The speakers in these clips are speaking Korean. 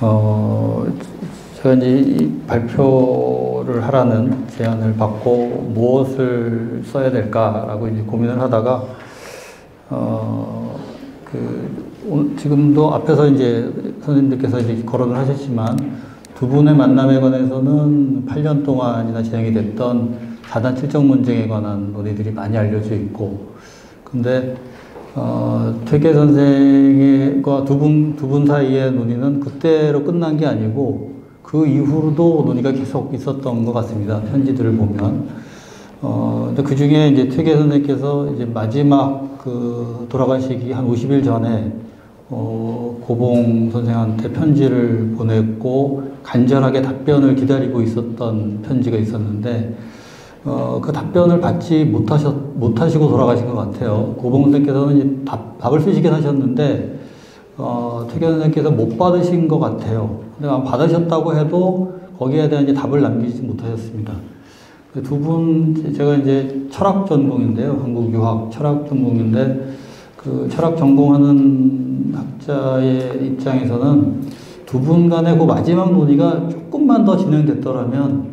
어, 제가 이제 이 발표를 하라는 제안을 받고 무엇을 써야 될까라고 이제 고민을 하다가, 지금도 앞에서 이제 선생님들께서 이제 거론을 하셨지만, 두 분의 만남에 관해서는 8년 동안이나 진행이 됐던 4단 칠정 논쟁에 관한 논의들이 많이 알려져 있고, 근데 퇴계 선생과 두 분 사이의 논의는 그때로 끝난 게 아니고 그 이후로도 논의가 계속 있었던 것 같습니다. 편지들을 보면. 근데 그 중에 이제 퇴계 선생께서 이제 마지막 돌아가시기 한 50일 전에 고봉 선생한테 편지를 보냈고 간절하게 답변을 기다리고 있었던 편지가 있었는데, 그 답변을 받지 못하시고 돌아가신 것 같아요. 고봉 선생께서는 답을 쓰시긴 하셨는데, 퇴계 선생께서 못 받으신 것 같아요. 근데 받으셨다고 해도 거기에 대한 이제 답을 남기지 못하셨습니다. 두 분, 제가 이제 철학 전공인데요. 한국 유학 철학 전공인데, 그 철학 전공하는 학자의 입장에서는 두 분 간의 그 마지막 논의가 조금만 더 진행됐더라면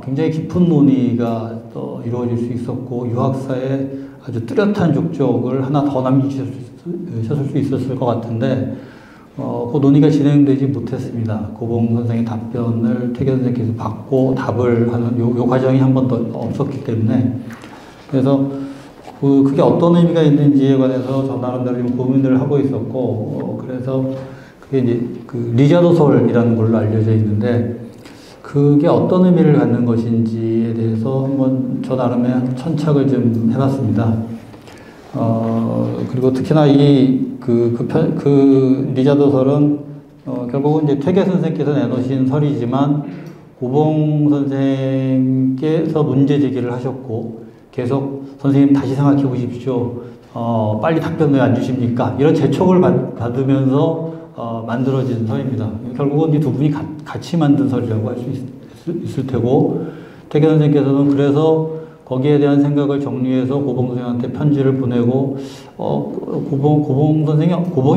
굉장히 깊은 논의가 또 이루어질 수 있었고, 유학사에 아주 뚜렷한 족적을 하나 더 남기셨을 수 있었을 것 같은데, 그 논의가 진행되지 못했습니다. 고봉 선생의 답변을 퇴계 선생께서 받고 답을 하는 요 과정이 한 번 더 없었기 때문에, 그래서 그게 어떤 의미가 있는지에 관해서 저 나름대로 좀 고민을 하고 있었고, 그래서 그게 이제 리자도설이라는 걸로 알려져 있는데, 그게 어떤 의미를 갖는 것인지에 대해서 한번 저 나름의 천착을 좀 해봤습니다. 그리고 특히나 리자도설은, 결국은 이제 퇴계 선생께서 내놓으신 설이지만, 고봉 선생께서 문제 제기를 하셨고, 계속 선생님 다시 생각해 보십시오. 빨리 답변 왜 안 주십니까? 이런 재촉을 받으면서 만들어진 설입니다. 결국은 이 두 분이 같이 만든 설이라고 할 수 있을 테고, 퇴계 선생께서는 그래서 거기에 대한 생각을 정리해서 고봉 선생한테 편지를 보내고, 고봉이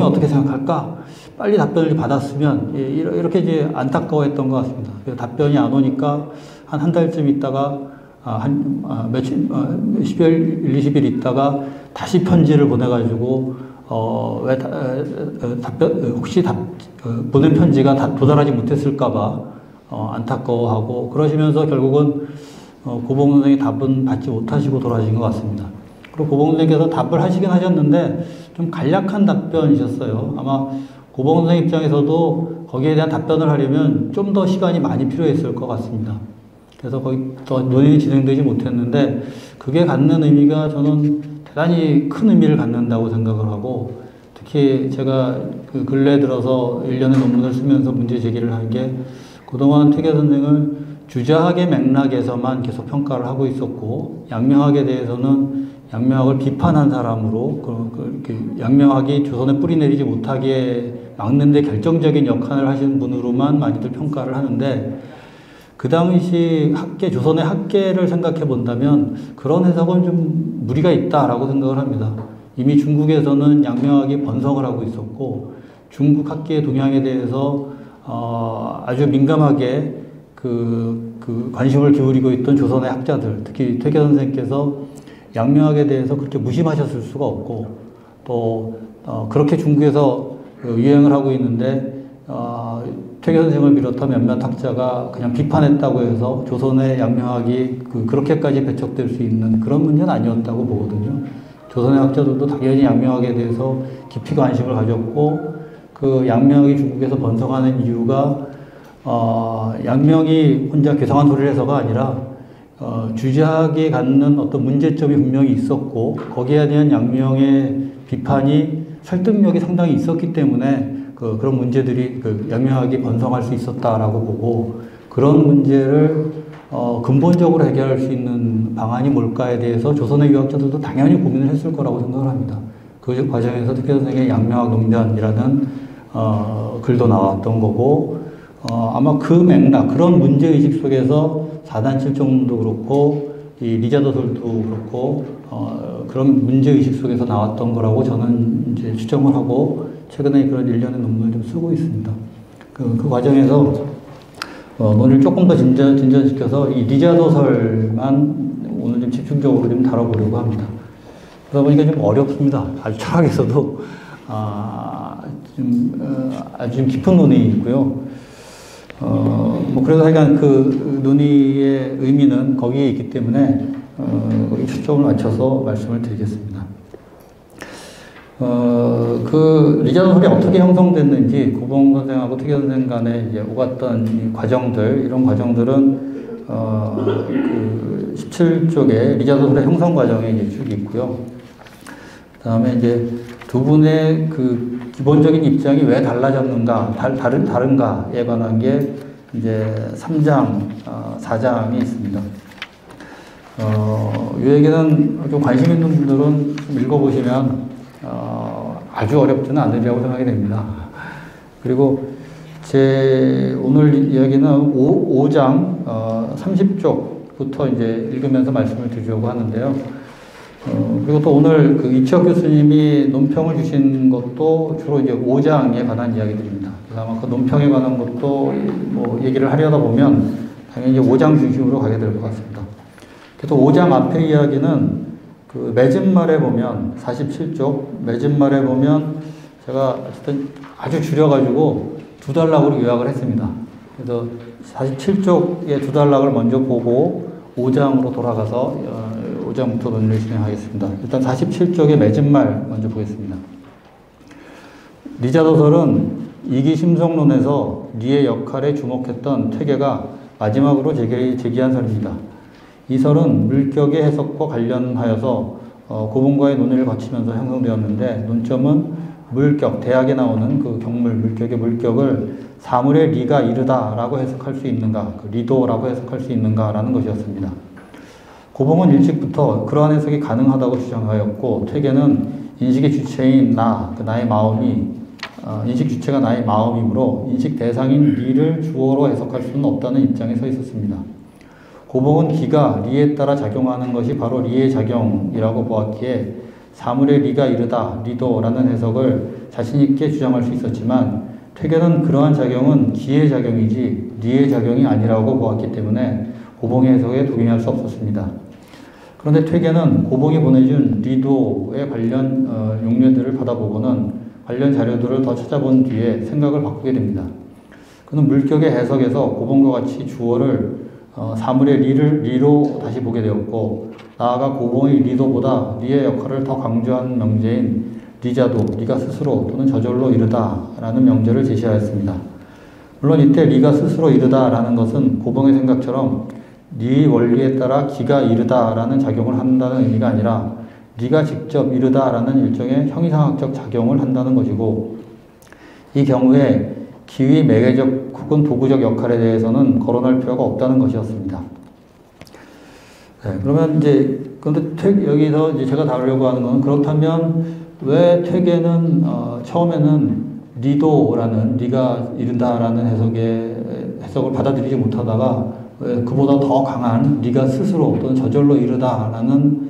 어떻게 생각할까? 빨리 답변을 받았으면, 이렇게 이제 안타까워했던 것 같습니다. 답변이 안 오니까 한 달쯤 있다가, 10일, 20일 있다가 다시 편지를 보내가지고, 혹시 보낸 편지가 도달하지 못했을까봐, 안타까워하고, 그러시면서 결국은, 고봉 선생이 답은 받지 못하시고 돌아가신 것 같습니다. 그리고 고봉 선생께서 답을 하시긴 하셨는데, 좀 간략한 답변이셨어요. 아마 고봉 선생 입장에서도 거기에 대한 답변을 하려면 좀 더 시간이 많이 필요했을 것 같습니다. 그래서 거기 더 논의가 진행되지 못했는데, 그게 갖는 의미가 저는 대단히 큰 의미를 갖는다고 생각을 하고, 특히 제가 근래 들어서 일련의 논문을 쓰면서 문제 제기를 한 게, 그동안 퇴계 선생을 주자학의 맥락에서만 계속 평가를 하고 있었고, 양명학에 대해서는 양명학을 비판한 사람으로, 양명학이 조선에 뿌리내리지 못하게 막는 데 결정적인 역할을 하신 분으로만 많이들 평가를 하는데, 그 당시 조선의 학계를 생각해 본다면 그런 해석은 좀 무리가 있다라고 생각을 합니다. 이미 중국에서는 양명학이 번성을 하고 있었고, 중국 학계의 동향에 대해서 아주 민감하게 관심을 기울이고 있던 조선의 학자들, 특히 퇴계 선생께서 양명학에 대해서 그렇게 무심하셨을 수가 없고, 또 그렇게 중국에서 유행을 하고 있는데, 퇴계 선생을 비롯한 몇몇 학자가 그냥 비판했다고 해서 조선의 양명학이 그렇게까지 배척될 수 있는 그런 문제는 아니었다고 보거든요. 조선의 학자들도 당연히 양명학에 대해서 깊이 관심을 가졌고, 그 양명학이 중국에서 번성하는 이유가 양명이 혼자 괴상한 소리를 해서가 아니라 주자학이 갖는 어떤 문제점이 분명히 있었고, 거기에 대한 양명의 비판이 설득력이 상당히 있었기 때문에 그런 문제들이 양명학이 번성할 수 있었다라고 보고, 그런 문제를 근본적으로 해결할 수 있는 방안이 뭘까에 대해서 조선의 유학자들도 당연히 고민을 했을 거라고 생각을 합니다. 그 과정에서 퇴계 선생의 양명학 논변이라는 글도 나왔던 거고, 아마 그 맥락, 그런 문제의식 속에서 4단 칠정도 그렇고, 이 리자도설도 그렇고, 그런 문제의식 속에서 나왔던 거라고 저는 이제 추정을 하고, 최근에 그런 일련의 논문을 좀 쓰고 있습니다. 그 과정에서 논의를 조금 더 진전시켜서 이 리자 소설만 오늘 좀 집중적으로 좀 다뤄보려고 합니다. 그러다 보니까 좀 어렵습니다. 아주 철학에서도 아주 좀 깊은 논의이고요. 그래서 하여간 그 논의의 의미는 거기에 있기 때문에 초점을 맞춰서 말씀을 드리겠습니다. 그 리자 소설이 어떻게 형성됐는지 고봉 선생하고 퇴계 선생 간에 이제 오갔던 이 과정들, 이런 과정들은 그 17쪽에 리자 소설의 형성 과정에 이제 쭉 있고요. 그 다음에 이제 두 분의 그 기본적인 입장이 왜 달라졌는가, 다른가에 관한 게 이제 3장, 4장이 있습니다. 이 얘기는 좀 관심 있는 분들은 좀 읽어보시면 아주 어렵지는 않으리라고 생각이 됩니다. 그리고 제 오늘 이야기는 5장 30쪽부터 이제 읽으면서 말씀을 드리려고 하는데요. 그리고 또 오늘 그 이치혁 교수님이 논평을 주신 것도 주로 이제 5장에 관한 이야기들입니다. 그래서 아마 그 논평에 관한 것도 뭐 얘기를 하려다 보면 당연히 이제 5장 중심으로 가게 될 것 같습니다. 그래서 5장 앞에 이야기는 그 매진말에 보면 47쪽 매진말에 보면 제가 어쨌든 아주 줄여가지고 두 단락으로 요약을 했습니다. 그래서 47쪽의 두 단락을 먼저 보고 5장으로 돌아가서 5장부터 논의를 진행하겠습니다. 일단 47쪽의 매진말 먼저 보겠습니다. 리자 소설은 이기심성론에서 리의 역할에 주목했던 퇴계가 마지막으로 제기한 설입니다. 이 설은 물격의 해석과 관련하여서 고봉과의 논의를 거치면서 형성되었는데 논점은 물격, 대학에 나오는 그 경물, 물격의 물격을 사물의 리가 이르다라고 해석할 수 있는가, 그 리도라고 해석할 수 있는가라는 것이었습니다. 고봉은 일찍부터 그러한 해석이 가능하다고 주장하였고 퇴계는 인식의 주체인 나의 마음이 인식 주체가 나의 마음이므로 인식 대상인 리를 주어로 해석할 수는 없다는 입장에 서 있었습니다. 고봉은 기가 리에 따라 작용하는 것이 바로 리의 작용이라고 보았기에 사물의 리가 이르다, 리도라는 해석을 자신있게 주장할 수 있었지만 퇴계는 그러한 작용은 기의 작용이지 리의 작용이 아니라고 보았기 때문에 고봉의 해석에 동의할 수 없었습니다. 그런데 퇴계는 고봉이 보내준 리도의 관련 용례들을 받아보고는 관련 자료들을 더 찾아본 뒤에 생각을 바꾸게 됩니다. 그는 물격의 해석에서 고봉과 같이 주어를 사물의 리로 다시 보게 되었고 나아가 고봉의 리도보다 리의 역할을 더 강조한 명제인 리자도, 리가 스스로 또는 저절로 이르다라는 명제를 제시하였습니다. 물론 이때 리가 스스로 이르다라는 것은 고봉의 생각처럼 리 원리에 따라 기가 이르다라는 작용을 한다는 의미가 아니라 리가 직접 이르다라는 일종의 형이상학적 작용을 한다는 것이고 이 경우에 기의 매개적 혹은 도구적 역할에 대해서는 거론할 필요가 없다는 것이었습니다. 네, 그러면 이제 근데 여기서 이제 제가 다루려고 하는 건 그렇다면 왜 퇴계는 처음에는 리도라는 리가 이른다라는 해석을 받아들이지 못하다가 왜 그보다 더 강한 리가 스스로 또는 저절로 이르다라는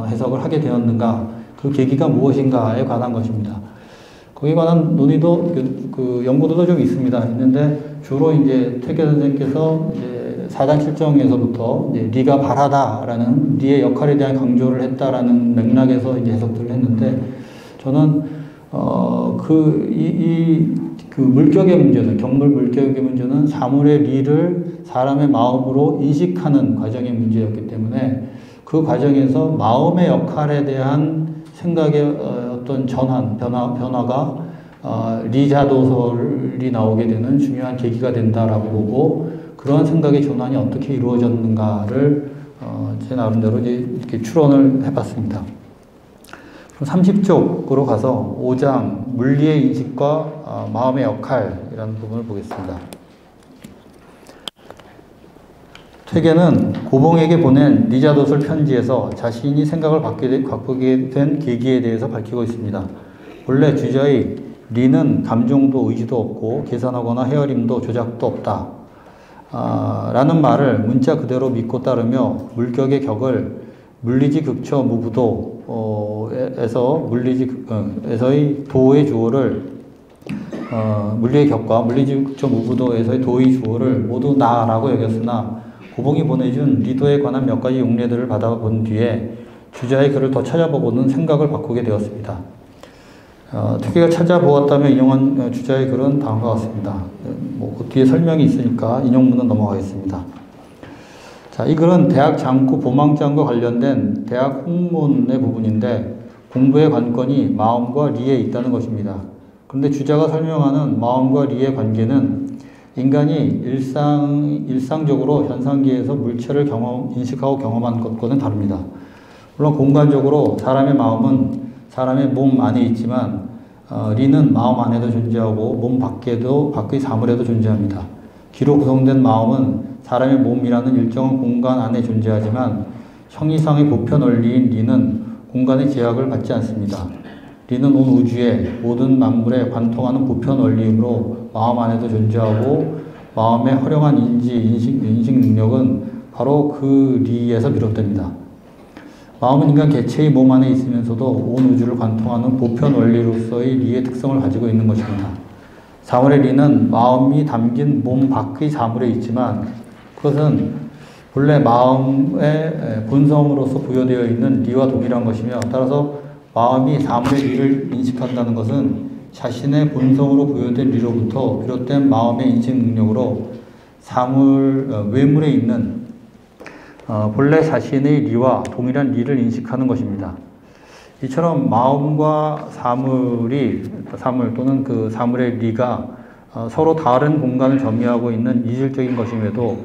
해석을 하게 되었는가, 그 계기가 무엇인가에 관한 것입니다. 거기에 관한 논의도 그 연구도도 좀 있는데 주로 이제 퇴계 선생님께서 이제 4단 7정에서부터 이제 리가 발하다라는 리의 역할에 대한 강조를 했다라는 맥락에서 이제 해석들을 했는데 저는 그 물격의 문제는 경물 물격의 문제는 사물의 리를 사람의 마음으로 인식하는 과정의 문제였기 때문에 그 과정에서 마음의 역할에 대한 생각의 어떤 변화가 리자도설이 나오게 되는 중요한 계기가 된다라고 보고 그러한 생각의 전환이 어떻게 이루어졌는가를 제 나름대로 이렇게 추론을 해봤습니다. 그럼 30쪽으로 가서 5장 물리의 인식과 마음의 역할이라는 부분을 보겠습니다. 퇴계는 고봉에게 보낸 리자도설 편지에서 자신이 생각을 바꾸게 된 계기에 대해서 밝히고 있습니다. 본래 주저의 리는 감정도 의지도 없고 계산하거나 헤아림도 조작도 없다. 라는 말을 문자 그대로 믿고 따르며 물격의 격을 물리지 극처 무부도 에서의 도의 주어를 물리의 격과 물리적 무부도에서의 도의 주어를 모두 나라고 여겼으나 고봉이 보내준 리도에 관한 몇 가지 용례들을 받아본 뒤에 주자의 글을 더 찾아보고는 생각을 바꾸게 되었습니다. 특히가 찾아보았다며 인용한 주자의 글은 다음과 같습니다. 그 뒤에 설명이 있으니까 인용문은 넘어가겠습니다. 자, 이 글은 대학 장구 보망장과 관련된 대학 홍문의 부분인데 공부의 관건이 마음과 리에 있다는 것입니다. 그런데 주자가 설명하는 마음과 리의 관계는 인간이 일상적으로 현상계에서 물체를 인식하고 경험한 것과는 다릅니다. 물론 공간적으로 사람의 마음은 사람의 몸 안에 있지만 리는 마음 안에도 존재하고 몸 밖의 사물에도 존재합니다. 기로 구성된 마음은 사람의 몸이라는 일정한 공간 안에 존재하지만 형이상의 보편 원리인 리는 공간의 제약을 받지 않습니다. 리는 온 우주의 모든 만물에 관통하는 보편 원리이므로 마음 안에도 존재하고 마음의 허령한 인식 능력은 바로 그 리에서 비롯됩니다. 마음은 인간 개체의 몸 안에 있으면서도 온 우주를 관통하는 보편 원리로서의 리의 특성을 가지고 있는 것입니다. 사물의 리는 마음이 담긴 몸 밖의 사물에 있지만 그것은 본래 마음의 본성으로서 부여되어 있는 리와 동일한 것이며 따라서 마음이 사물의 리를 인식한다는 것은 자신의 본성으로 부여된 리로부터 비롯된 마음의 인식 능력으로 외물에 있는 본래 자신의 리와 동일한 리를 인식하는 것입니다. 이처럼 마음과 사물 또는 그 사물의 리가 서로 다른 공간을 점유하고 있는 이질적인 것임에도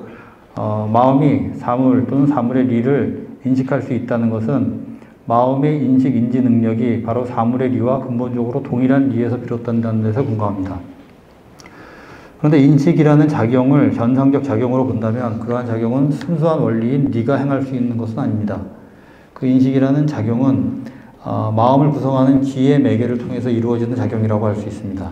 마음이 사물 또는 사물의 리를 인식할 수 있다는 것은 마음의 인지 능력이 바로 사물의 리와 근본적으로 동일한 리에서 비롯된다는 데서 근거합니다. 그런데 인식이라는 작용을 현상적 작용으로 본다면 그러한 작용은 순수한 원리인 리가 행할 수 있는 것은 아닙니다. 그 인식이라는 작용은 마음을 구성하는 기의 매개를 통해서 이루어지는 작용이라고 할 수 있습니다.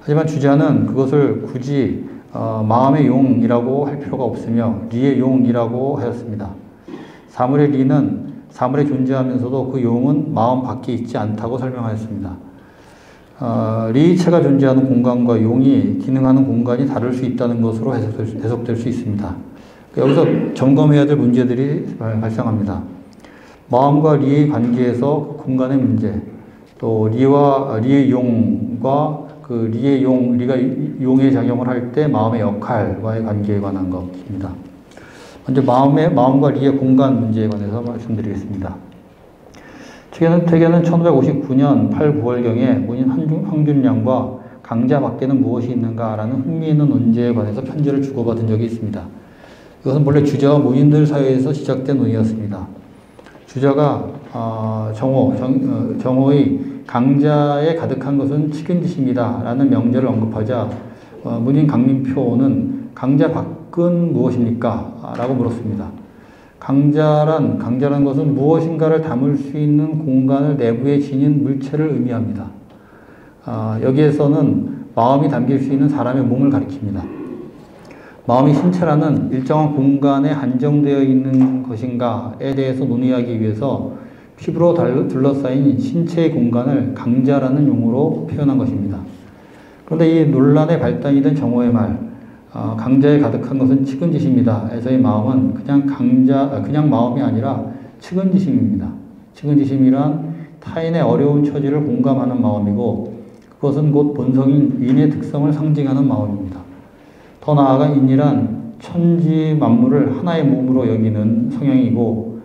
하지만 주자는 그것을 굳이 마음의 용이라고 할 필요가 없으며 리의 용이라고 하였습니다. 사물의 리는 사물에 존재하면서도 그 용은 마음 밖에 있지 않다고 설명하였습니다. 리체가 존재하는 공간과 용이 기능하는 공간이 다를 수 있다는 것으로 해석될 수 있습니다. 여기서 점검해야 될 문제들이 발생합니다. 마음과 리의 관계에서 그 공간의 문제, 또 리의 용과 리가 용의 작용을 할 때 마음의 역할과의 관계에 관한 것입니다. 먼저 마음과 리의 공간 문제에 관해서 말씀드리겠습니다. 퇴계는 1559년 8, 9월경에 문인 황준량과 강자 밖에는 무엇이 있는가라는 흥미있는 논제에 관해서 편지를 주고받은 적이 있습니다. 이것은 본래 주자와 문인들 사이에서 시작된 논의였습니다. 주자가 정호의 강자에 가득한 것은 측은지심이다 라는 명제를 언급하자 문인 강민표는 강자 밖은 무엇입니까? 라고 물었습니다. 강자란 것은 무엇인가를 담을 수 있는 공간을 내부에 지닌 물체를 의미합니다. 여기에서는 마음이 담길 수 있는 사람의 몸을 가리킵니다. 마음이 신체라는 일정한 공간에 한정되어 있는 것인가에 대해서 논의하기 위해서 피부로 둘러싸인 신체의 공간을 강자라는 용어로 표현한 것입니다. 그런데 이 논란의 발단이 된 정호의 말, 강자에 가득한 것은 측은지심이다 에서의 마음은 그냥 마음이 아니라 측은지심입니다. 측은지심이란 타인의 어려운 처지를 공감하는 마음이고 그것은 곧 본성인 인의 특성을 상징하는 마음입니다. 더 나아가 인이란 천지 만물을 하나의 몸으로 여기는 성향이고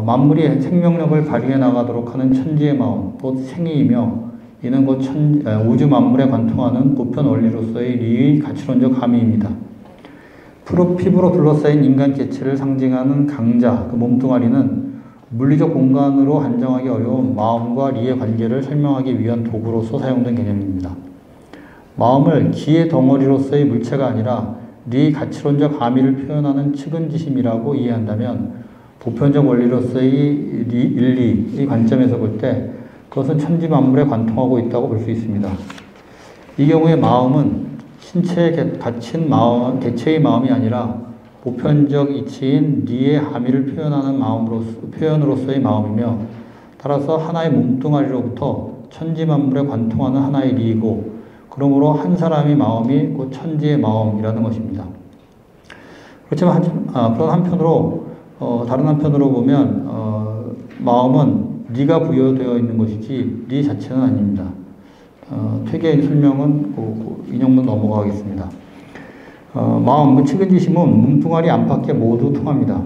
만물이 생명력을 발휘해 나가도록 하는 천지의 마음, 곧 생이이며 이는 곧 우주 만물에 관통하는 보편 원리로서의 리의 가치론적 함의입니다. 피부로 둘러싸인 인간 개체를 상징하는 강자, 그 몸뚱아리는 물리적 공간으로 한정하기 어려운 마음과 리의 관계를 설명하기 위한 도구로서 사용된 개념입니다. 마음을 기의 덩어리로서의 물체가 아니라 리 가치론적 함의를 표현하는 측은지심이라고 이해한다면 보편적 원리로서의 일리의 관점에서 볼 때 그것은 천지 만물에 관통하고 있다고 볼 수 있습니다. 이 경우에 마음은 신체에 갇힌 개체의 마음이 아니라 보편적 이치인 리의 함의를 표현하는 표현으로서의 마음이며 따라서 하나의 몸뚱아리로부터 천지 만물에 관통하는 하나의 리이고 그러므로 한 사람의 마음이 곧 천지의 마음이라는 것입니다. 그렇지만 그런 한편으로 다른 한편으로 보면 마음은 네가 부여되어 있는 것이지 네 자체는 아닙니다. 퇴계의 설명은 인용문 넘어가겠습니다. 마음, 측은지심은 몸뚱아리 안팎에 모두 통합니다.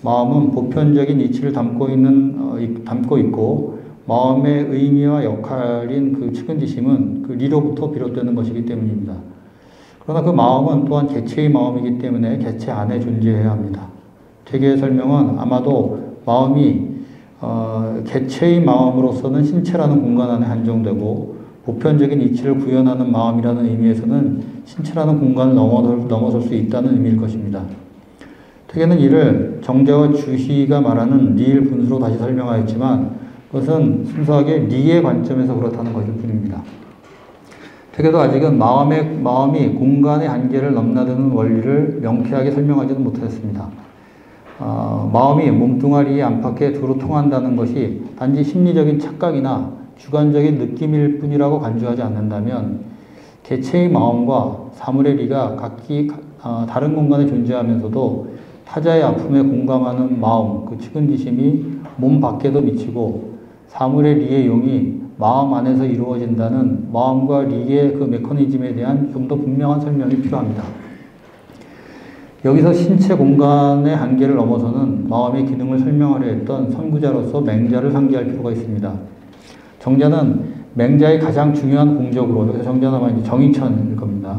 마음은 보편적인 이치를 담고 있고 마음의 의미와 역할인 그 측은지심은 그 리로부터 비롯되는 것이기 때문입니다. 그러나 그 마음은 또한 개체의 마음이기 때문에 개체 안에 존재해야 합니다. 퇴계의 설명은 아마도 마음이 개체의 마음으로서는 신체라는 공간 안에 한정되고 보편적인 이치를 구현하는 마음이라는 의미에서는 신체라는 공간을 넘어설 수 있다는 의미일 것입니다. 퇴계는 이를 정자와 주희가 말하는 리일 분수로 다시 설명하였지만 그것은 순수하게 리의 관점에서 그렇다는 것일 뿐입니다. 퇴계도 아직은 마음이 공간의 한계를 넘나드는 원리를 명쾌하게 설명하지는 못했습니다. 마음이 몸뚱아리의 안팎에 두루 통한다는 것이 단지 심리적인 착각이나 주관적인 느낌일 뿐이라고 간주하지 않는다면 개체의 마음과 사물의 리가 각기 다른 공간에 존재하면서도 타자의 아픔에 공감하는 마음, 그 측은지심이 몸 밖에도 미치고 사물의 리의 용이 마음 안에서 이루어진다는 마음과 리의 그 메커니즘에 대한 좀 더 분명한 설명이 필요합니다. 여기서 신체 공간의 한계를 넘어서는 마음의 기능을 설명하려 했던 선구자로서 맹자를 상기할 필요가 있습니다. 정자는 맹자의 가장 중요한 공적으로, 여기서 정자는 아마 정의천일 겁니다.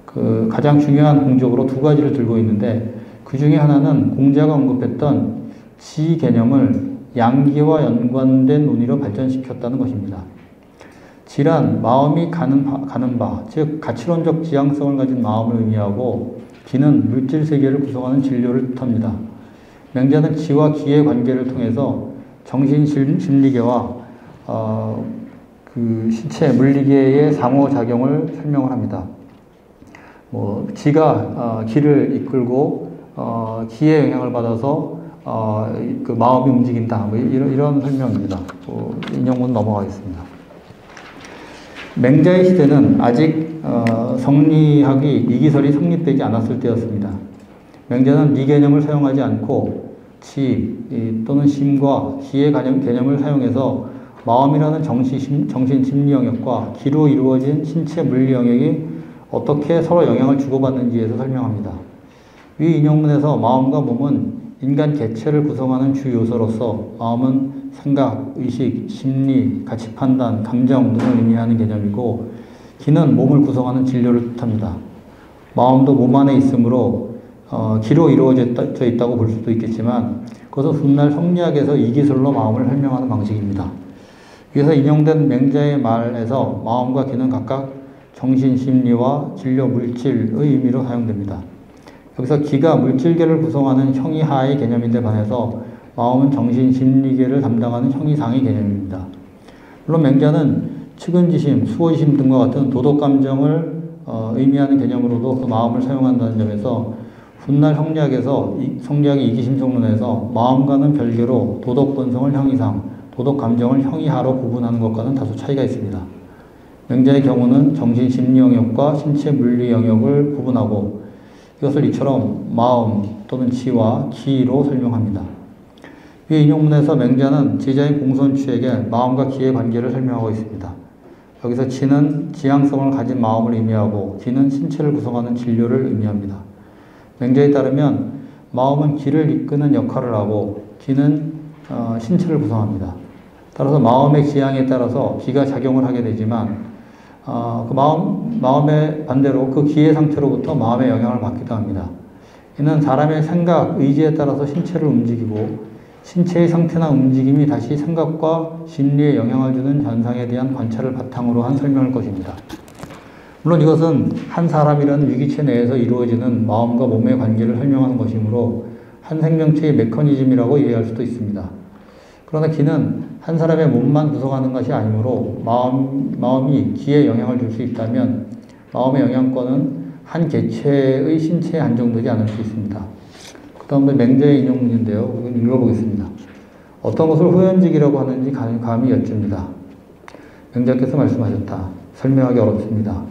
그 가장 중요한 공적으로 두 가지를 들고 있는데 그 중에 하나는 공자가 언급했던 지 개념을 양기와 연관된 논의로 발전시켰다는 것입니다. 지란 마음이 가는 바, 즉 가치론적 지향성을 가진 마음을 의미하고 기는 물질 세계를 구성하는 진료를 뜻합니다. 맹자는 지와 기의 관계를 통해서 정신심리계와 그 신체 물리계의 상호작용을 설명을 합니다. 지가 기를 이끌고 기의 영향을 받아서 그 마음이 움직인다. 이런 설명입니다. 인용문 넘어가겠습니다. 맹자의 시대는 아직 성리학이 이기설이 성립되지 않았을 때였습니다. 맹자는 리 개념을 사용하지 않고 지 또는 심과 기의 개념을 사용해서 마음이라는 정신심리 영역과 기로 이루어진 신체 물리 영역이 어떻게 서로 영향을 주고받는지에서 설명합니다. 위 인용문에서 마음과 몸은 인간 개체를 구성하는 주 요소로서 마음은 생각, 의식, 심리, 가치 판단, 감정 등을 의미하는 개념이고 기는 몸을 구성하는 진료를 뜻합니다. 마음도 몸 안에 있으므로 기로 이루어져 있다고 볼 수도 있겠지만 그것은 훗날 성리학에서 이기술로 마음을 설명하는 방식입니다. 위에서 인용된 맹자의 말에서 마음과 기는 각각 정신, 심리와 진료, 물질의 의미로 사용됩니다. 여기서 기가 물질계를 구성하는 형이하의 개념인데 반해서 마음은 정신, 심리계를 담당하는 형이상의 개념입니다. 물론 맹자는 측은지심, 수호의심 등과 같은 도덕감정을 의미하는 개념으로도 그 마음을 사용한다는 점에서 훗날 성리학의 이기심성론에서 마음과는 별개로 도덕본성을 형이상, 도덕감정을 형이하로 구분하는 것과는 다소 차이가 있습니다. 맹자의 경우는 정신심리 영역과 신체 물리 영역을 구분하고 이것을 이처럼 마음 또는 지와 기로 설명합니다. 이 인용문에서 맹자는 제자인 공손취에게 마음과 기의 관계를 설명하고 있습니다. 여기서 지는 지향성을 가진 마음을 의미하고 기는 신체를 구성하는 진료를 의미합니다. 맹자에 따르면 마음은 기를 이끄는 역할을 하고 기는 신체를 구성합니다. 따라서 마음의 지향에 따라서 기가 작용을 하게 되지만 그 마음의 반대로 그 기의 상태로부터 마음의 영향을 받기도 합니다. 이는 사람의 생각, 의지에 따라서 신체를 움직이고 신체의 상태나 움직임이 다시 생각과 심리에 영향을 주는 현상에 대한 관찰을 바탕으로 한 설명일 것입니다. 물론 이것은 한 사람이라는 위기체 내에서 이루어지는 마음과 몸의 관계를 설명하는 것이므로 한 생명체의 메커니즘이라고 이해할 수도 있습니다. 그러나 기는 한 사람의 몸만 구성하는 것이 아니므로 마음이 기에 영향을 줄 수 있다면 마음의 영향권은 한 개체의 신체에 한정되지 않을 수 있습니다. 그 다음에 맹자의 인용문인데요. 이건 읽어보겠습니다. 어떤 것을 후현직이라고 하는지 감히 여쭙니다. 맹자께서 말씀하셨다. 설명하기 어렵습니다.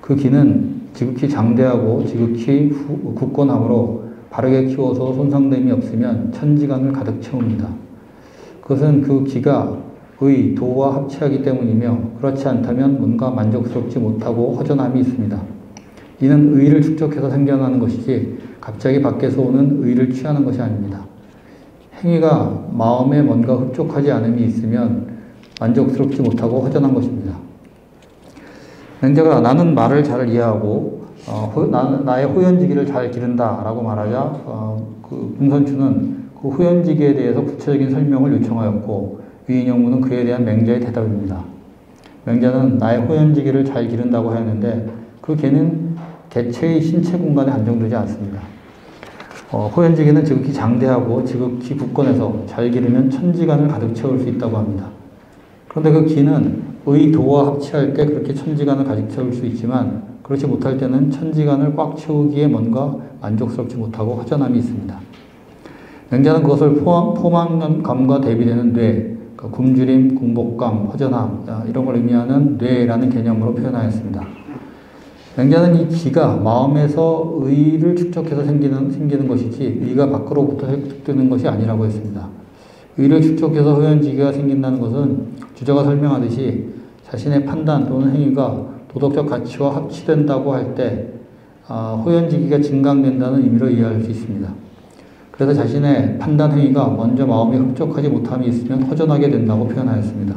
그 기는 지극히 장대하고 지극히 굳건하므로 바르게 키워서 손상됨이 없으면 천지간을 가득 채웁니다. 그것은 그 기가 의, 도와 합치하기 때문이며 그렇지 않다면 뭔가 만족스럽지 못하고 허전함이 있습니다. 이는 의를 축적해서 생겨나는 것이지 갑자기 밖에서 오는 의를 취하는 것이 아닙니다. 행위가 마음에 뭔가 흡족하지 않음이 있으면 만족스럽지 못하고 허전한 것입니다. 맹자가 나는 말을 잘 이해하고 나의 호연지기를 잘 기른다 라고 말하자 공선추는 그 호연지기에 대해서 구체적인 설명을 요청하였고 위인영문은 그에 대한 맹자의 대답입니다. 맹자는 나의 호연지기를 잘 기른다고 하였는데 그 개는 개체의 신체 공간에 한정되지 않습니다. 호연지기는 지극히 장대하고 지극히 굳건해서 잘 기르면 천지간을 가득 채울 수 있다고 합니다. 그런데 그 기는 의, 도와 합치할 때 그렇게 천지간을 가득 채울 수 있지만 그렇지 못할 때는 천지간을 꽉 채우기에 뭔가 만족스럽지 못하고 허전함이 있습니다. 맹자는 그것을 포만감과 대비되는 뇌, 굶주림, 공복감, 허전함 이런 걸 의미하는 뇌라는 개념으로 표현하였습니다. 맹자는 이 기가 마음에서 의를 축적해서 생기는 것이지 의가 밖으로부터 획득되는 것이 아니라고 했습니다. 의를 축적해서 호연지기가 생긴다는 것은 주자가 설명하듯이 자신의 판단 또는 행위가 도덕적 가치와 합치된다고 할 때 호연지기가 증강된다는 의미로 이해할 수 있습니다. 그래서 자신의 판단 행위가 먼저 마음에 흡족하지 못함이 있으면 허전하게 된다고 표현하였습니다.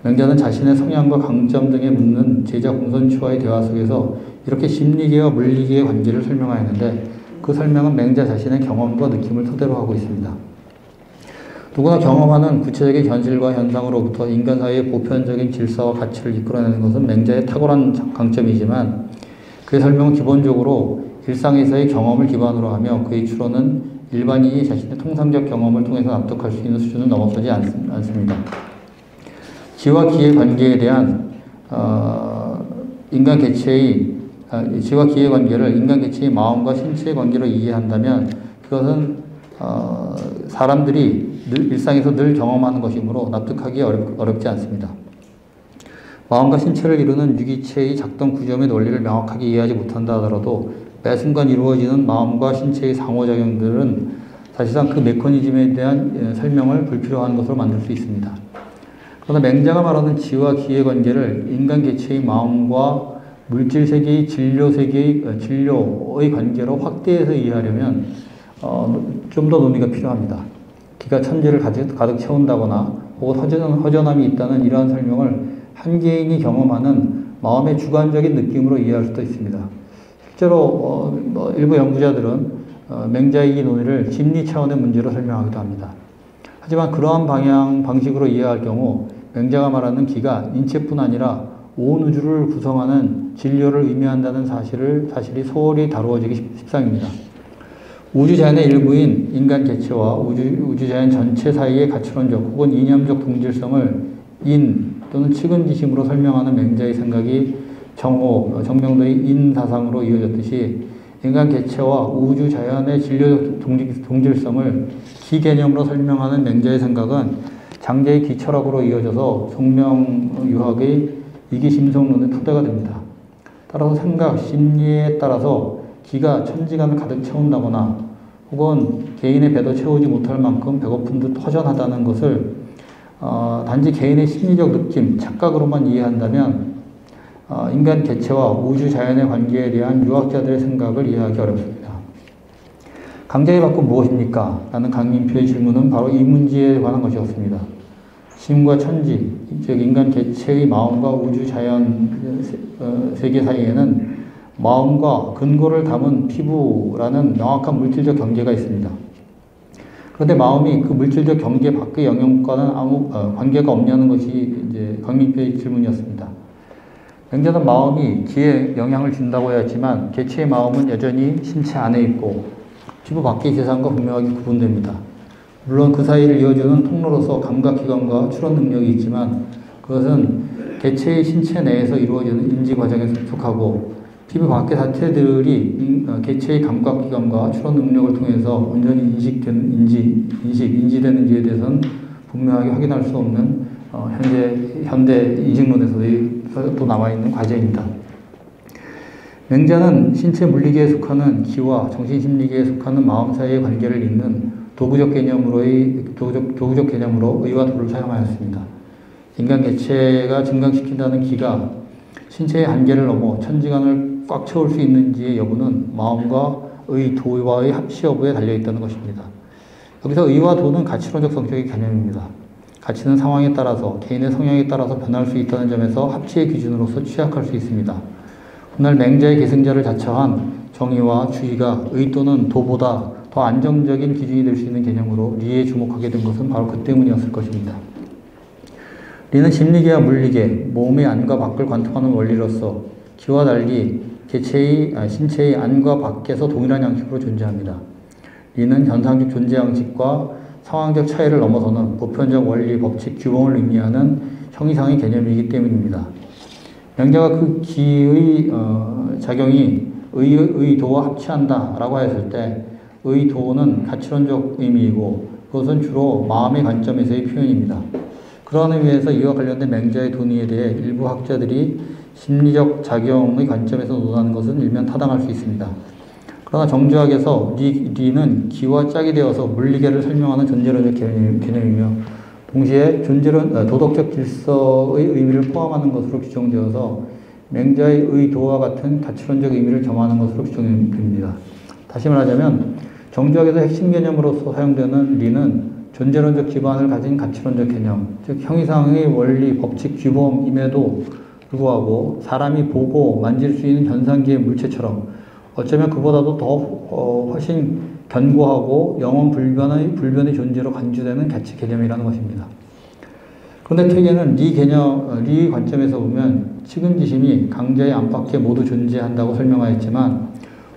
맹자는 자신의 성향과 강점 등에 묻는 제자 공선추와의 대화 속에서 이렇게 심리계와 물리계의 관계를 설명하였는데 그 설명은 맹자 자신의 경험과 느낌을 토대로 하고 있습니다. 누구나 경험하는 구체적인 현실과 현상으로부터 인간 사이의 보편적인 질서와 가치를 이끌어내는 것은 맹자의 탁월한 강점이지만 그의 설명은 기본적으로 일상에서의 경험을 기반으로 하며 그의 추론은 일반인이 자신의 통상적 경험을 통해서 납득할 수 있는 수준을 넘어서지 않습니다. 지와 기의 관계에 대한 지와 기의 관계를 인간 개체의 마음과 신체의 관계로 이해한다면 그것은 사람들이 일상에서 늘 경험하는 것이므로 납득하기 어렵지 않습니다. 마음과 신체를 이루는 유기체의 작동 구조의 논리를 명확하게 이해하지 못한다 하더라도 매 순간 이루어지는 마음과 신체의 상호작용들은 사실상 그 메커니즘에 대한 설명을 불필요한 것으로 만들 수 있습니다. 그러나 맹자가 말하는 지와 기의 관계를 인간 개체의 마음과 물질 세계의 진료의 관계로 확대해서 이해하려면 좀 더 논의가 필요합니다. 기가 천지를 가득 채운다거나 혹은 허전함이 있다는 이러한 설명을 한 개인이 경험하는 마음의 주관적인 느낌으로 이해할 수도 있습니다. 실제로 일부 연구자들은 맹자의 이 논의를 심리 차원의 문제로 설명하기도 합니다. 하지만 그러한 방식으로 이해할 경우 맹자가 말하는 기가 인체뿐 아니라 온 우주를 구성하는 진료를 의미한다는 사실이 소홀히 다루어지기 십상입니다. 우주자연의 일부인 인간 개체와 우주자연 전체 사이의 가치론적 혹은 이념적 동질성을 인 또는 측은지심으로 설명하는 맹자의 생각이 정명도의 인사상으로 이어졌듯이 인간 개체와 우주자연의 진료적 동질성을 기개념으로 설명하는 맹자의 생각은 장제의 기철학으로 이어져서 송명유학의 이기심성론의 토대가 됩니다. 따라서 생각, 심리에 따라서 기가 천지간을 가득 채운다거나 혹은 개인의 배도 채우지 못할 만큼 배고픈 듯 허전하다는 것을 단지 개인의 심리적 느낌, 착각으로만 이해한다면 인간 개체와 우주 자연의 관계에 대한 유학자들의 생각을 이해하기 어렵습니다. 강자의 밖은 무엇입니까? 라는 강민표의 질문은 바로 이 문제에 관한 것이었습니다. 심과 천지, 즉 인간 개체의 마음과 우주 자연 세계 사이에는 마음과 근거를 담은 피부라는 명확한 물질적 경계가 있습니다. 그런데 마음이 그 물질적 경계 밖의 영역과는 아무 관계가 없냐는 것이 이제 강민표의 질문이었습니다. 맹자는 마음이 기에 영향을 준다고 했지만 개체의 마음은 여전히 신체 안에 있고 피부 밖의 세상과 분명하게 구분됩니다. 물론 그 사이를 이어주는 통로로서 감각기관과 추론 능력이 있지만 그것은 개체의 신체 내에서 이루어지는 인지 과정에 속하고 피부 밖의 사체들이 개체의 감각기관과 추론 능력을 통해서 온전히 인지되는지에 대해서는 분명하게 확인할 수 없는 현대 이직론에서도 남아있는 과제입니다. 맹자는 신체 물리계에 속하는 기와 정신심리계에 속하는 마음 사이의 관계를 잇는 도구적 개념으로 의와 도를 사용하였습니다. 인간 개체가 증강시킨다는 기가 신체의 한계를 넘어 천지간을 꽉 채울 수 있는지의 여부는 마음과 의, 도와의 합치 여부에 달려있다는 것입니다. 여기서 의와 도는 가치론적 성격의 개념입니다. 가치는 상황에 따라서 개인의 성향에 따라서 변할 수 있다는 점에서 합치의 기준으로서 취약할 수 있습니다. 훗날 맹자의 계승자를 자처한 정의와 주의가 의 또는 도보다 더 안정적인 기준이 될 수 있는 개념으로 리에 주목하게 된 것은 바로 그 때문이었을 것입니다. 리는 심리계와 물리계, 몸의 안과 밖을 관통하는 원리로서 기와 달리 신체의 안과 밖에서 동일한 양식으로 존재합니다. 리는 현상적 존재 양식과 상황적 차이를 넘어서는 보편적 원리, 법칙, 규범을 의미하는 형이상의 개념이기 때문입니다. 맹자가 그 기의 작용이 의도와 합치한다 라고 했을 때 의도는 가치론적 의미이고 그것은 주로 마음의 관점에서의 표현입니다. 그러한 의미에서 이와 관련된 맹자의 논의에 대해 일부 학자들이 심리적 작용의 관점에서 논하는 것은 일면 타당할 수 있습니다. 그러나 정주학에서 리는 기와 짝이 되어서 물리계를 설명하는 존재론적 개념이며 동시에 도덕적 질서의 의미를 포함하는 것으로 규정되어서 맹자의 의도와 같은 가치론적 의미를 점하는 것으로 규정됩니다. 다시 말하자면 정주학에서 핵심 개념으로서 사용되는 리는 존재론적 기반을 가진 가치론적 개념, 즉 형이상의 원리, 법칙, 규범임에도 불구하고 사람이 보고 만질 수 있는 현상계의 물체처럼 어쩌면 그보다도 더 훨씬 견고하고 영원 불변의 존재로 간주되는 가치 개념이라는 것입니다. 그런데 퇴계는 리 관점에서 보면 측은지심이 강자의 안팎에 모두 존재한다고 설명하였지만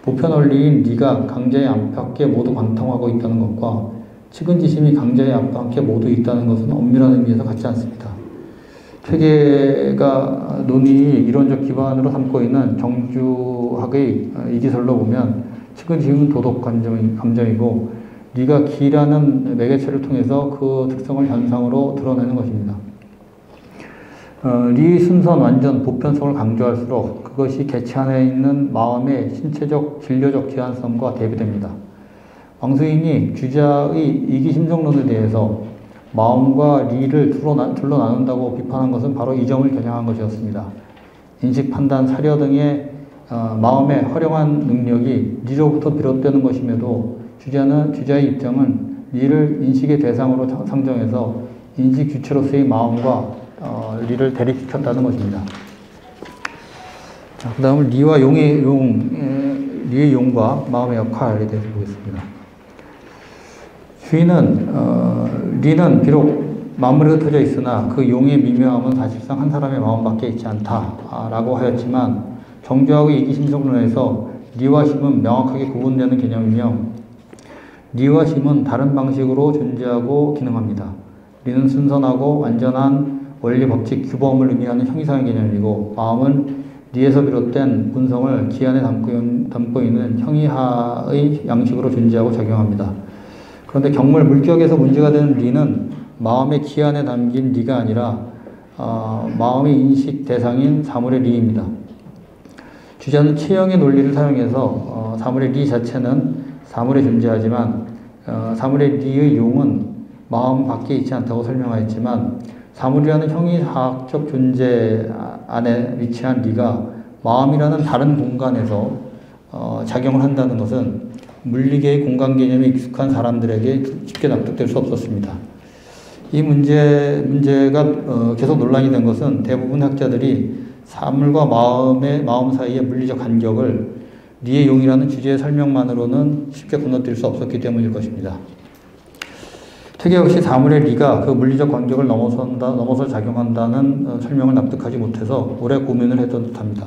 보편 원리인 리가 강자의 안팎에 모두 관통하고 있다는 것과 측은지심이 강자의 안팎에 모두 있다는 것은 엄밀한 의미에서 같지 않습니다. 퇴계가 논의의 이론적 기반으로 삼고 있는 정주학의 이기설로 보면 측은지심은 도덕 감정이고 리가 기라는 매개체를 통해서 그 특성을 현상으로 드러내는 것입니다. 리의 순선, 완전, 보편성을 강조할수록 그것이 개체 안에 있는 마음의 신체적, 진료적 제한성과 대비됩니다. 왕수인이 주자의 이기심성론에 대해서 마음과 리를 둘로 나눈다고 비판한 것은 바로 이 점을 겨냥한 것이었습니다. 인식, 판단, 사려 등의 마음의 활용한 능력이 리로부터 비롯되는 것임에도 주자의 입장은 리를 인식의 대상으로 상정해서 인식 주체로서의 마음과 리를 대립시켰다는 것입니다. 자, 그 다음은 리의 용과 마음의 역할에 대해서 보겠습니다. 리는 비록 만물에 흩어져 있으나 그 용의 미묘함은 사실상 한 사람의 마음밖에 있지 않다라고 하였지만 정주학의 이기심성론에서 리와 심은 명확하게 구분되는 개념이며 리와 심은 다른 방식으로 존재하고 기능합니다. 리는 순선하고 완전한 원리, 법칙, 규범을 의미하는 형이상의 개념이고 마음은 리에서 비롯된 본성을 기 안에 담고 있는 형이하의 양식으로 존재하고 작용합니다. 그런데 경물 물격에서 문제가 되는 리는 마음의 기 안에 담긴 리가 아니라 마음의 인식 대상인 사물의 리입니다. 주자는 체형의 논리를 사용해서 사물의 리 자체는 사물에 존재하지만 사물의 리의 용은 마음 밖에 있지 않다고 설명하였지만 사물이라는 형이사학적 존재 안에 위치한 리가 마음이라는 다른 공간에서 작용을 한다는 것은 물리계의 공간 개념에 익숙한 사람들에게 쉽게 납득될 수 없었습니다. 이 문제가 계속 논란이 된 것은 대부분 학자들이 사물과 마음 사이의 물리적 간격을 리의 용이라는 주제의 설명만으로는 쉽게 건너뛸 수 없었기 때문일 것입니다. 퇴계 역시 사물의 리가 그 물리적 간격을 넘어서 작용한다는 설명을 납득하지 못해서 오래 고민을 했던 듯합니다.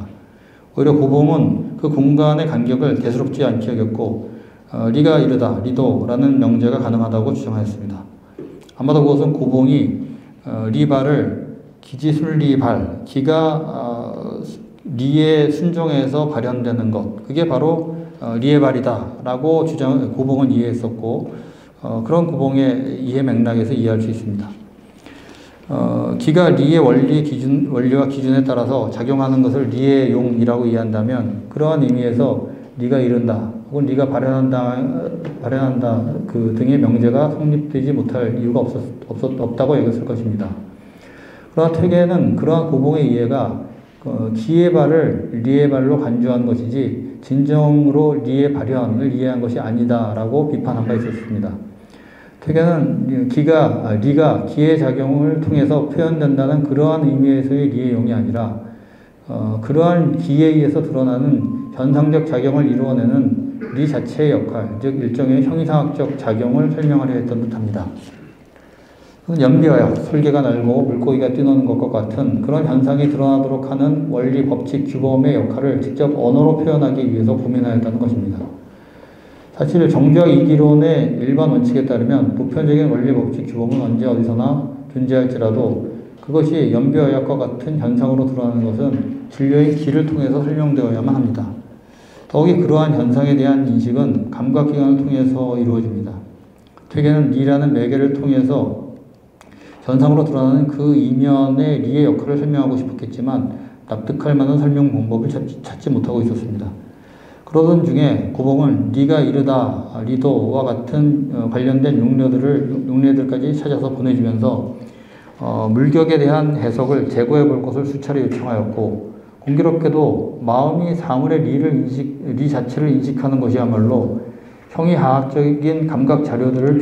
오히려 고봉은 그 공간의 간격을 대수롭지 않게 여겼고 리가 이르다, 리도라는 명제가 가능하다고 주장하였습니다. 아마도 그것은 고봉이 리발을 기지순리발, 기가 리에 순종해서 발현되는 것, 그게 바로 리의 발이다 라고 고봉은 이해했었고 그런 고봉의 이해 맥락에서 이해할 수 있습니다. 기가 리의 원리와 기준에 따라서 작용하는 것을 리의 용이라고 이해한다면 그러한 의미에서 리가 이른다 혹은 리가 발현한다 그 등의 명제가 성립되지 못할 이유가 없다고 여겼을 것입니다. 그러나 퇴계는 그러한 고봉의 이해가 기의 발을 리의 발로 간주한 것이지 진정으로 리의 발현을 이해한 것이 아니다라고 비판한 바 있었습니다. 퇴계는 리가 기의 작용을 통해서 표현된다는 그러한 의미에서의 리의 용이 아니라 그러한 기에 의해서 드러나는 현상적 작용을 이루어내는 리 자체의 역할, 즉 일종의 형이상학적 작용을 설명하려 했던 듯합니다. 연비하여 설계가 날고 물고기가 뛰노는 것과 같은 그런 현상이 드러나도록 하는 원리, 법칙, 규범의 역할을 직접 언어로 표현하기 위해서 고민하였다는 것입니다. 사실 정주학 이기론의 일반 원칙에 따르면 보편적인 원리, 법칙, 규범은 언제 어디서나 존재할지라도 그것이 연비의학과 같은 현상으로 드러나는 것은 진료인 기를 통해서 설명되어야만 합니다. 더욱이 그러한 현상에 대한 인식은 감각기관을 통해서 이루어집니다. 퇴계는 리라는 매개를 통해서 현상으로 드러나는 그 이면의 리의 역할을 설명하고 싶었겠지만 납득할 만한 설명 방법을 찾지 못하고 있었습니다. 그러던 중에 고봉은 리가 이르다, 리도와 같은 관련된 용례들까지 찾아서 보내주면서 물격에 대한 해석을 제고해 볼 것을 수차례 요청하였고 공교롭게도 마음이 사물의 리 자체를 인식하는 것이야말로 형이하학적인 감각 자료들을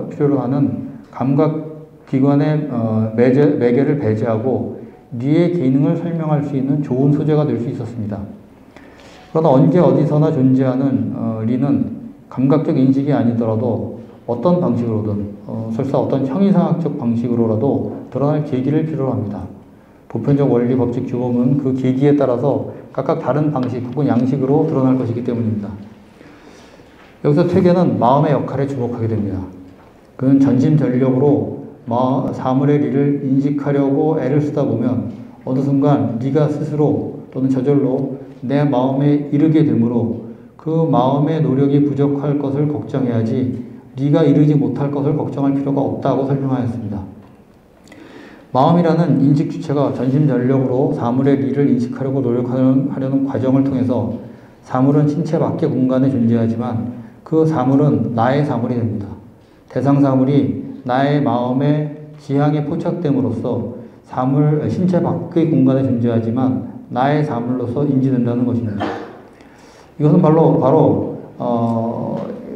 필요로 하는 감각기관의 매개를 배제하고 리의 기능을 설명할 수 있는 좋은 소재가 될 수 있었습니다. 그러나 언제 어디서나 존재하는 리는 감각적 인식이 아니더라도 어떤 방식으로든 설사 어떤 형이상학적 방식으로라도 드러날 계기를 필요로 합니다. 보편적 원리, 법칙, 규범은 그 계기에 따라서 각각 다른 방식 혹은 양식으로 드러날 것이기 때문입니다. 여기서 퇴계는 마음의 역할에 주목하게 됩니다. 그는 전심전력으로 사물의 리를 인식하려고 애를 쓰다 보면 어느 순간 리가 스스로 또는 저절로 내 마음에 이르게 되므로 그 마음의 노력이 부족할 것을 걱정해야지 리가 이르지 못할 것을 걱정할 필요가 없다고 설명하였습니다. 마음이라는 인식 주체가 전심전력으로 사물의 리를 인식하려고 노력하려는 과정을 통해서 사물은 신체 밖의 공간에 존재하지만 그 사물은 나의 사물이 됩니다. 대상 사물이 나의 마음의 지향에 포착됨으로써 신체 밖의 공간에 존재하지만 나의 사물로서 인지된다는 것입니다. 이것은 바로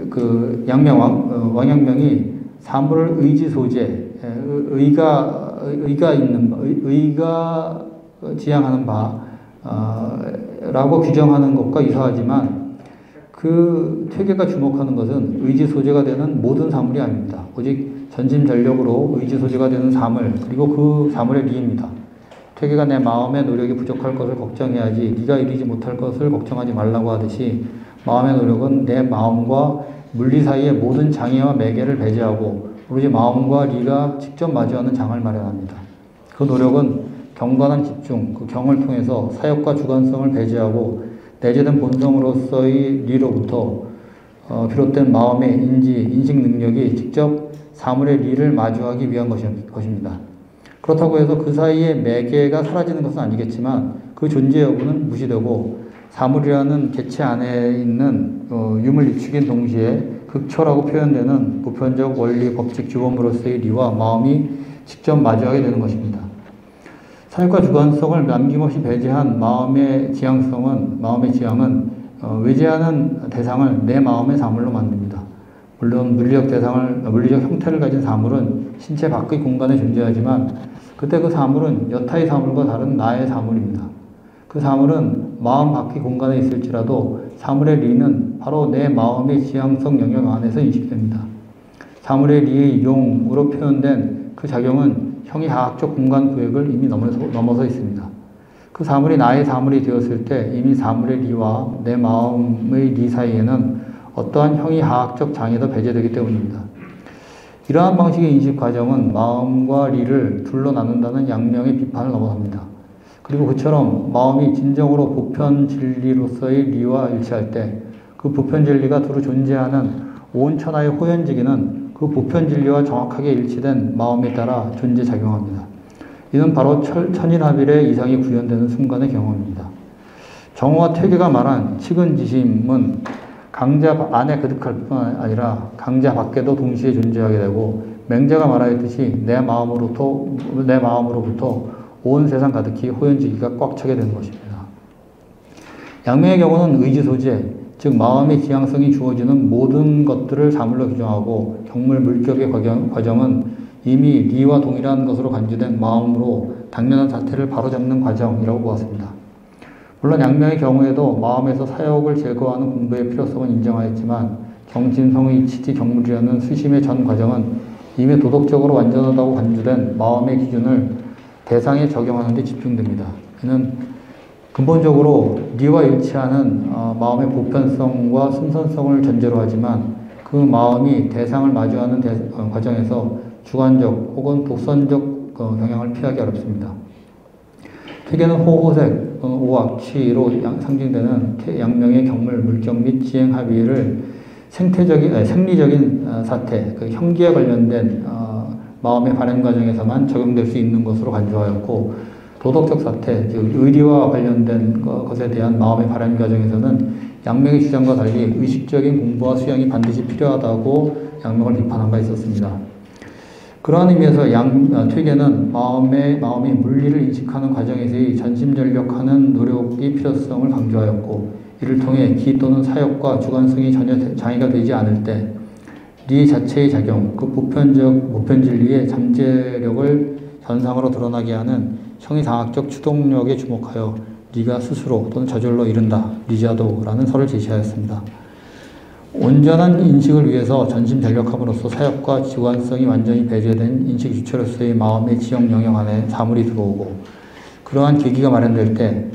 그 왕陽明이 사물을 의지 소재, 의가 지향하는 바라고 규정하는 것과 유사하지만 그 퇴계가 주목하는 것은 의지 소재가 되는 모든 사물이 아닙니다. 오직 전심전력으로 의지 소재가 되는 사물, 그리고 그 사물의 리입니다. 퇴계가 내 마음의 노력이 부족할 것을 걱정해야지 네가 이루지 못할 것을 걱정하지 말라고 하듯이 마음의 노력은 내 마음과 물리 사이의 모든 장애와 매개를 배제하고 오로지 마음과 리가 직접 마주하는 장을 마련합니다. 그 노력은 경건한 집중, 그 경을 통해서 사역과 주관성을 배제하고 내재된 본성으로서의 리로부터 비롯된 마음의 인식 능력이 직접 사물의 리를 마주하기 위한 것입니다. 그렇다고 해서 그 사이에 매개가 사라지는 것은 아니겠지만 그 존재 여부는 무시되고 사물이라는 객체 안에 있는 유물 입축인 동시에 극초라고 표현되는 보편적 원리, 법칙, 규범으로서의 리와 마음이 직접 마주하게 되는 것입니다. 사역과 주관성을 남김없이 배제한 마음의 지향은 외재하는 대상을 내 마음의 사물로 만듭니다. 물론 물리적 형태를 가진 사물은 신체 밖의 공간에 존재하지만 그때 그 사물은 여타의 사물과 다른 나의 사물입니다. 그 사물은 마음 밖의 공간에 있을지라도 사물의 리는 바로 내 마음의 지향성 영역 안에서 인식됩니다. 사물의 리의 용으로 표현된 그 작용은 형이하학적 공간 구획을 이미 넘어서 있습니다. 그 사물이 나의 사물이 되었을 때 이미 사물의 리와 내 마음의 리 사이에는 어떠한 형이하학적 장애도 배제되기 때문입니다. 이러한 방식의 인식 과정은 마음과 리를 둘로 나눈다는 양명의 비판을 넘어섭니다. 그리고 그처럼 마음이 진정으로 보편 진리로서의 리와 일치할 때 그 보편 진리가 두루 존재하는 온 천하의 호연지기는 그 보편 진리와 정확하게 일치된 마음에 따라 존재 작용합니다. 이는 바로 천일합일의 이상이 구현되는 순간의 경험입니다. 정오와 퇴계가 말한 측은지심은 강자 안에 그득할 뿐 아니라 강자 밖에도 동시에 존재하게 되고, 맹자가 말하였듯이 내 마음으로부터 온 세상 가득히 호연지기가 꽉 차게 되는 것입니다. 양명의 경우는 의지 소재, 즉 마음의 지향성이 주어지는 모든 것들을 사물로 규정하고, 경물 물격의 과정은 이미 리와 동일한 것으로 간주된 마음으로 당면한 사태를 바로잡는 과정이라고 보았습니다. 물론 양명의 경우에도 마음에서 사욕을 제거하는 공부의 필요성은 인정하였지만, 경진성의 치지 경물이라는 수심의 전 과정은 이미 도덕적으로 완전하다고 간주된 마음의 기준을 대상에 적용하는 데 집중됩니다. 이는 근본적으로 리와 일치하는 마음의 보편성과 순선성을 전제로 하지만, 그 마음이 대상을 마주하는 과정에서 주관적 혹은 독선적 경향을 피하기 어렵습니다. 퇴계는 호호색, 오악취로 상징되는 양명의 경물, 물격 및 지행 합의를 생리적인 사태, 그 형기에 관련된 마음의 발현 과정에서만 적용될 수 있는 것으로 간주하였고, 도덕적 사태, 즉 의리와 관련된 것에 대한 마음의 발현 과정에서는 양명의 주장과 달리 의식적인 공부와 수양이 반드시 필요하다고 양명을 비판한 바 있었습니다. 그러한 의미에서 퇴계는 마음이 물리를 인식하는 과정에서의 전심전력하는 노력의 필요성을 강조하였고, 이를 통해 기 또는 사역과 주관성이 전혀 장애가 되지 않을 때 리 자체의 작용, 그 보편진리의 잠재력을 전상으로 드러나게 하는 형이상학적 추동력에 주목하여 리가 스스로 또는 저절로 이른다, 리자도라는 설을 제시하였습니다. 온전한 인식을 위해서 전심전력함으로써 사역과 주관성이 완전히 배제된 인식 주체로서의 마음의 지형 영역 안에 사물이 들어오고, 그러한 계기가 마련될 때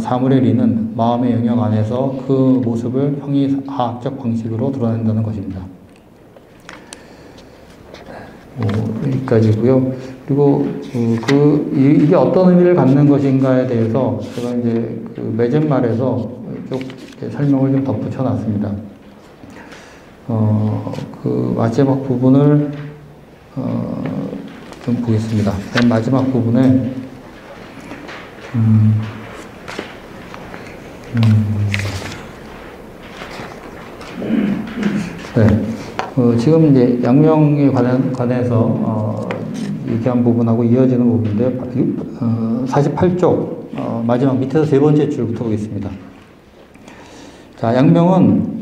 사물의 리는 마음의 영역 안에서 그 모습을 형이하학적 방식으로 드러낸다는 것입니다. 여기까지고요. 그리고 이게 어떤 의미를 갖는 것인가에 대해서 제가 이제 매점 말에서 쭉 설명을 좀 덧붙여 놨습니다. 마지막 부분을 좀 보겠습니다. 맨 마지막 부분에 지금 이제 양명에 관해서 얘기한 부분하고 이어지는 부분인데, 48쪽 마지막 밑에서 세 번째 줄부터 보겠습니다. 자, 양명은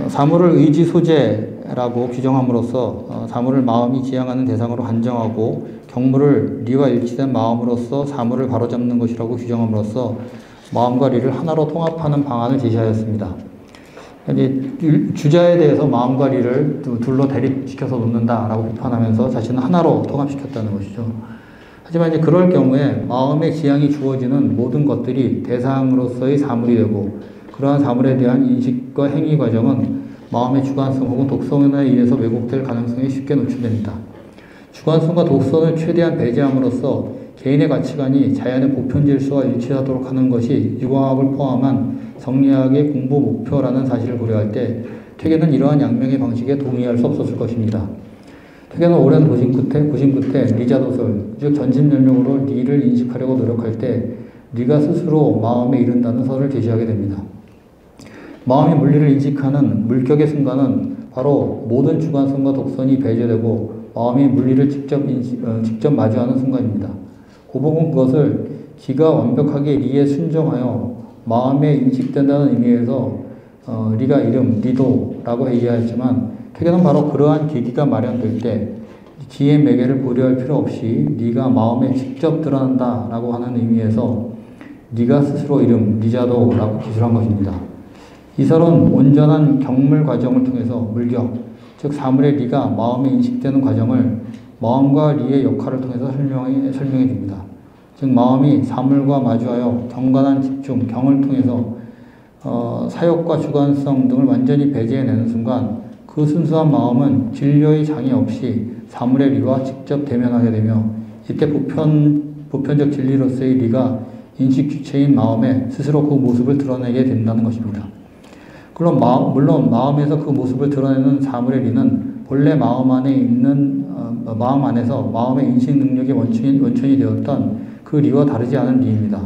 사물을 의지 소재라고 규정함으로써 사물을 마음이 지향하는 대상으로 한정하고, 경물을 리와 일치된 마음으로써 사물을 바로잡는 것이라고 규정함으로써 마음과 리를 하나로 통합하는 방안을 제시하였습니다. 이제 주자에 대해서 마음과 리를 둘로 대립시켜서 놓는다라고 비판하면서 자신은 하나로 통합시켰다는 것이죠. 하지만 이제 그럴 경우에 마음의 지향이 주어지는 모든 것들이 대상으로서의 사물이 되고, 그러한 사물에 대한 인식과 행위 과정은 마음의 주관성 혹은 독선에 의해서 왜곡될 가능성이 쉽게 노출됩니다. 주관성과 독선을 최대한 배제함으로써 개인의 가치관이 자연의 보편 질서와 일치하도록 하는 것이 유광학을 포함한 성리학의 공부 목표라는 사실을 고려할 때 퇴계는 이러한 양명의 방식에 동의할 수 없었을 것입니다. 퇴계는 오랜 고심 끝에 리자도설, 즉 전심전력으로 리를 인식하려고 노력할 때 리가 스스로 마음에 이른다는 설을 제시하게 됩니다. 마음이 물리를 인식하는 물격의 순간은 바로 모든 주관성과 독선이 배제되고 마음이 물리를 직접 마주하는 순간입니다. 고복은 그것을 기가 완벽하게 리에 순종하여 마음에 인식된다는 의미에서 리가 이름, 리도라고 얘기하였지만, 퇴계는 바로 그러한 계기가 마련될 때 기의 매개를 고려할 필요 없이 리가 마음에 직접 드러난다라고 하는 의미에서 리가 스스로 이름, 리자도라고 기술한 것입니다. 이 설은 온전한 경물 과정을 통해서 물격, 즉 사물의 리가 마음에 인식되는 과정을 마음과 리의 역할을 통해서 설명해 줍니다. 즉 마음이 사물과 마주하여 경건한 집중, 경을 통해서 사욕과 주관성 등을 완전히 배제해내는 순간 그 순수한 마음은 진료의 장애 없이 사물의 리와 직접 대면하게 되며, 이때 보편적 진리로서의 리가 인식 주체인 마음에 스스로 그 모습을 드러내게 된다는 것입니다. 물론 마음에서 그 모습을 드러내는 사물의 리는 본래 마음 안에 있는 마음 안에서 마음의 인식 능력이 원천이 되었던 그 리와 다르지 않은 리입니다.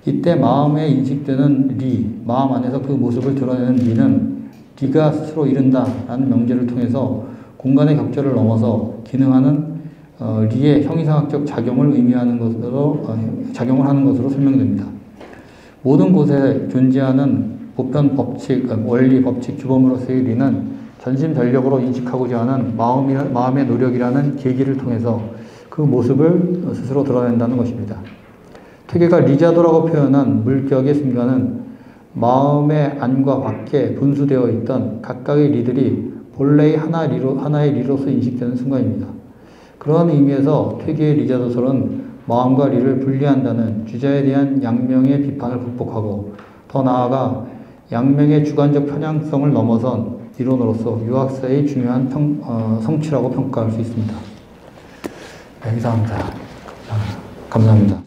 이때 마음에 인식되는 리, 마음 안에서 그 모습을 드러내는 리는 리가 스스로 이른다라는 명제를 통해서 공간의 격절을 넘어서 기능하는 리의 형이상학적 작용을 의미하는 것으로 작용을 하는 것으로 설명됩니다. 모든 곳에 존재하는 보편 법칙, 원리, 법칙, 규범으로서의 리는 전심전력으로 인식하고자 하는 마음의 노력이라는 계기를 통해서 그 모습을 스스로 드러낸다는 것입니다. 퇴계가 리자도라고 표현한 물격의 순간은 마음의 안과 밖에 분수되어 있던 각각의 리들이 본래의 하나의 리로서 인식되는 순간입니다. 그러한 의미에서 퇴계의 리자도설은 마음과 리를 분리한다는 주자에 대한 양명의 비판을 극복하고 더 나아가 양명의 주관적 편향성을 넘어선 이론으로서 유학사의 중요한 성취라고 평가할 수 있습니다. 네, 이상입니다. 감사합니다.